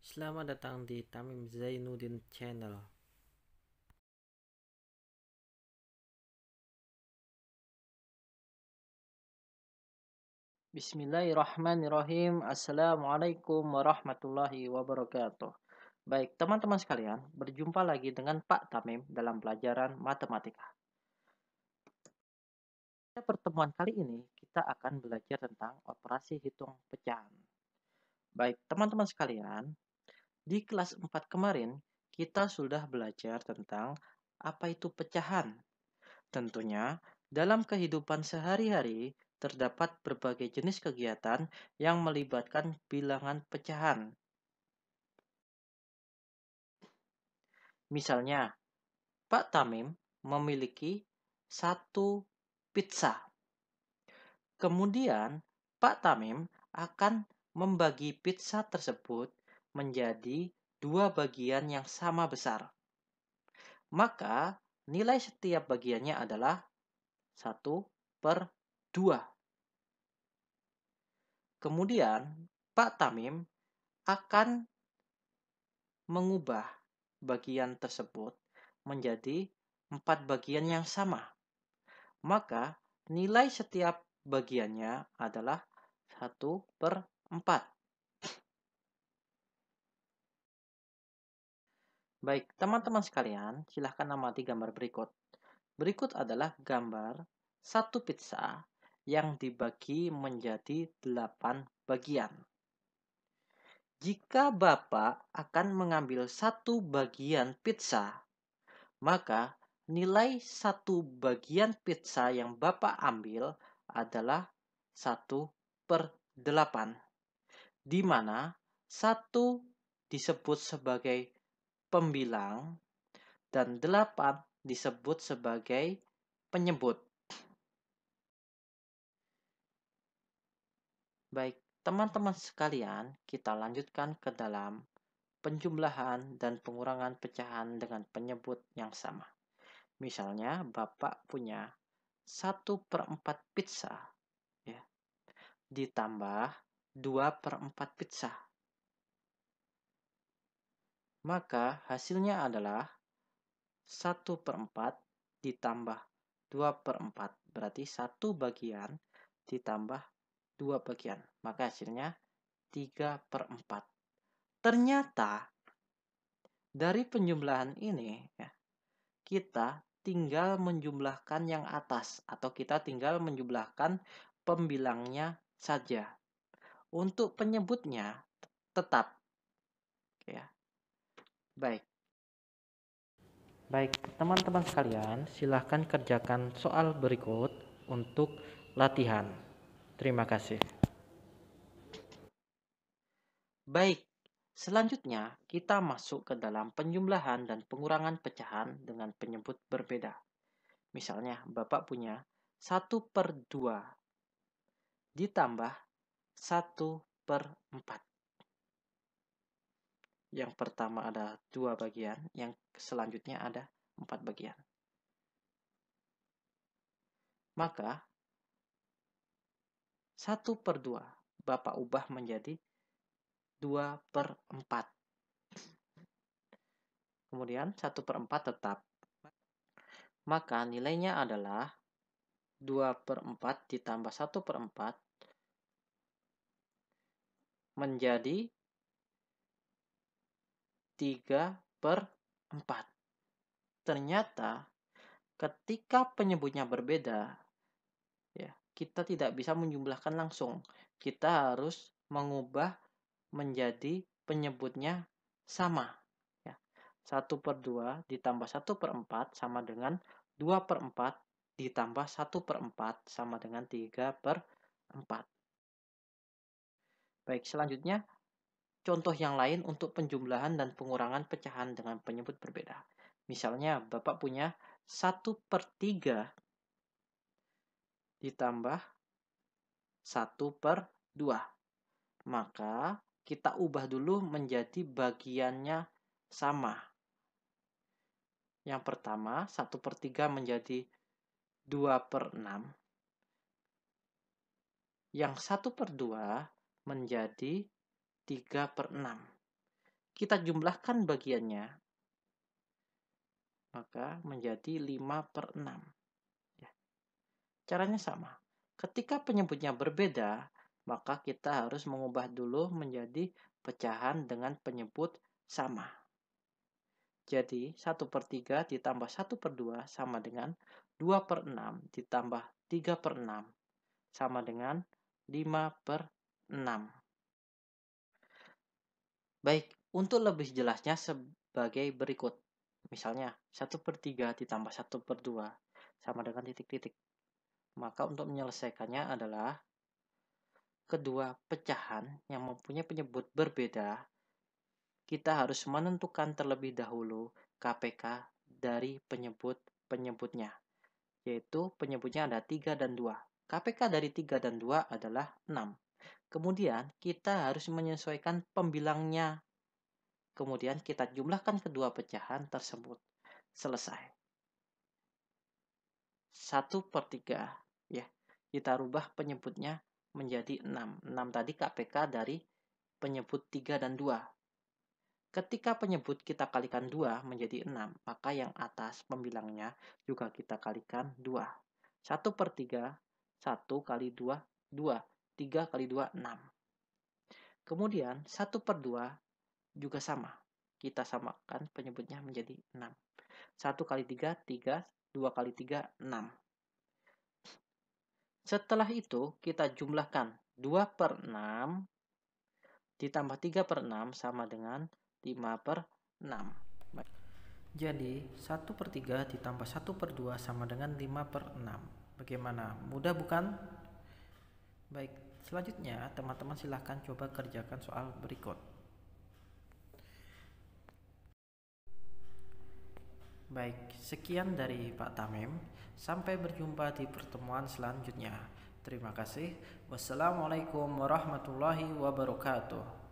Selamat datang di Tamim Zainuddin Channel. Bismillahirrahmanirrahim. Assalamualaikum warahmatullahi wabarakatuh. Baik, teman-teman sekalian, berjumpa lagi dengan Pak Tamim dalam pelajaran matematika. Pada pertemuan kali ini, kita akan belajar tentang operasi hitung pecahan. Baik, teman-teman sekalian, di kelas 4 kemarin, kita sudah belajar tentang apa itu pecahan. Tentunya, dalam kehidupan sehari-hari, terdapat berbagai jenis kegiatan yang melibatkan bilangan pecahan. Misalnya, Pak Tamim memiliki satu pizza. Kemudian, Pak Tamim akan membagi pizza tersebut menjadi dua bagian yang sama besar. Maka, nilai setiap bagiannya adalah 1/2. Kemudian, Pak Tamim akan mengubah bagian tersebut menjadi 4 bagian yang sama. Maka nilai setiap bagiannya adalah 1/4. Baik, teman-teman sekalian, silahkan amati gambar berikut. Berikut adalah gambar satu pizza yang dibagi menjadi 8 bagian. Jika Bapak akan mengambil satu bagian pizza, maka nilai satu bagian pizza yang Bapak ambil adalah 1/8, di mana 1 disebut sebagai pembilang dan 8 disebut sebagai penyebut. Baik, teman-teman sekalian, kita lanjutkan ke dalam penjumlahan dan pengurangan pecahan dengan penyebut yang sama. Misalnya, Bapak punya 1/4 pizza, ya, ditambah 2/4 pizza. Maka hasilnya adalah 1/4 ditambah 2/4. Berarti 1 bagian ditambah 2 bagian. Maka hasilnya 3/4. Ternyata dari penjumlahan ini, ya, kita tinggal menjumlahkan yang atas atau kita tinggal menjumlahkan pembilangnya saja. Untuk penyebutnya tetap, ya. Baik. Baik, teman-teman sekalian, silahkan kerjakan soal berikut untuk latihan. Terima kasih. Baik, selanjutnya kita masuk ke dalam penjumlahan dan pengurangan pecahan dengan penyebut berbeda. Misalnya, Bapak punya 1/2 ditambah 1/4. Yang pertama ada 2 bagian, yang selanjutnya ada 4 bagian. Maka 1/2 Bapak ubah menjadi 2/4. Kemudian 1/4 tetap. Maka nilainya adalah 2/4 ditambah 1/4 menjadi 3/4. Ternyata ketika penyebutnya berbeda, ya, kita tidak bisa menjumlahkan langsung. Kita harus mengubah menjadi penyebutnya sama. Ya. 1/2 ditambah 1/4 sama dengan 2/4 ditambah 1/4 sama dengan 3/4. Baik, selanjutnya contoh yang lain untuk penjumlahan dan pengurangan pecahan dengan penyebut berbeda. Misalnya, Bapak punya 1/3 ditambah 1/2. Maka kita ubah dulu menjadi bagiannya sama. Yang pertama, 1/3 menjadi 2/6. Yang 1/2 menjadi 3/6. kita jumlahkan bagiannya, maka menjadi 5/6. Ya. Caranya sama. Ketika penyebutnya berbeda, maka kita harus mengubah dulu menjadi pecahan dengan penyebut sama. Jadi 1/3 ditambah 1/2 sama dengan 2/6 ditambah 3/6 sama dengan 5/6. Baik, untuk lebih jelasnya sebagai berikut. Misalnya 1/3 ditambah 1/2 sama dengan titik-titik. Maka untuk menyelesaikannya adalah kedua pecahan yang mempunyai penyebut berbeda, kita harus menentukan terlebih dahulu KPK dari penyebutnya, yaitu penyebutnya ada 3 dan 2. KPK dari 3 dan 2 adalah 6. Kemudian kita harus menyesuaikan pembilangnya. Kemudian kita jumlahkan kedua pecahan tersebut. Selesai. 1/3. Ya, kita rubah penyebutnya menjadi 6. 6 tadi KPK dari penyebut 3 dan 2. Ketika penyebut kita kalikan 2 menjadi 6, maka yang atas pembilangnya juga kita kalikan 2. 1/3, 1 kali 2, 2. 3 kali 2, 6. Kemudian 1/2 juga sama. Kita samakan penyebutnya menjadi 6. 1 kali 3, 3. 2 kali 3, 6. Setelah itu kita jumlahkan 2/6 ditambah 3/6 sama dengan 5/6. Jadi 1/3 ditambah 1/2 sama dengan 5/6. Bagaimana? Mudah bukan? Baik, selanjutnya teman-teman silahkan coba kerjakan soal berikut. Baik, sekian dari Pak Tamim. Sampai berjumpa di pertemuan selanjutnya. Terima kasih. Wassalamualaikum warahmatullahi wabarakatuh.